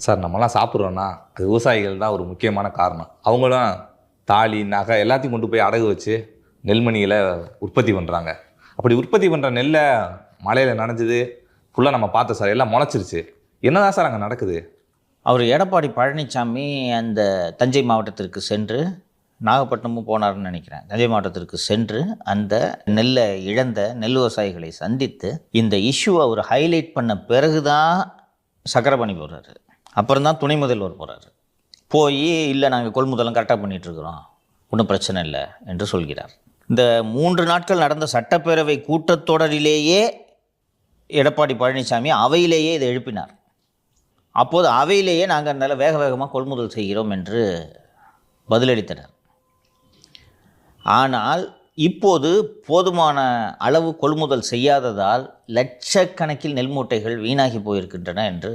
Sir நம்மலாம் சாப்பிட்றோன்னா அது விவசாயிகள் தான் ஒரு முக்கியமான காரணம். அவங்களும் தாலி, நகை எல்லாத்தையும் கொண்டு போய் அடகு வச்சு நெல்மணிகளை உற்பத்தி பண்ணுறாங்க. அப்படி உற்பத்தி பண்ணுற நெல்லை மழையில் நனைஞ்சது ஃபுல்லாக நம்ம பார்த்தோம் சார். எல்லாம் முளைச்சிருச்சு. என்னதான் சார் அங்கே நடக்குது? அவர் எடப்பாடி பழனிசாமி அந்த தஞ்சை மாவட்டத்திற்கு சென்று, நாகப்பட்டினமும் போனார்னு நினைக்கிறேன், தஞ்சை மாவட்டத்திற்கு சென்று அந்த நெல்லை இழந்த நெல் விவசாயிகளை சந்தித்து இந்த இஷ்யூவை அவர் ஹைலைட் பண்ண பிறகு தான் சக்கரபாணி போகிறாரு. அப்புறம் தான் துணை முதல்வர் போகிறாரு. போய் இல்லை நாங்கள் கொள்முதலும் கரெக்டாக பண்ணிகிட்ருக்குறோம், ஒன்றும் பிரச்சனை இல்லை என்று சொல்கிறார். இந்த 3 நாட்கள் நடந்த சட்டப்பேரவை கூட்டத்தொடரிலேயே எடப்பாடி பழனிசாமி அவையிலேயே இதை எழுப்பினார். அப்போது அவையிலேயே நாங்கள் அதனால் வேக வேகமாக கொள்முதல் செய்கிறோம் என்று பதிலளித்தனர். ஆனால் இப்போது போதுமான அளவு கொள்முதல் செய்யாததால் லட்சக்கணக்கில் நெல் மூட்டைகள் வீணாகி போயிருக்கின்றன என்று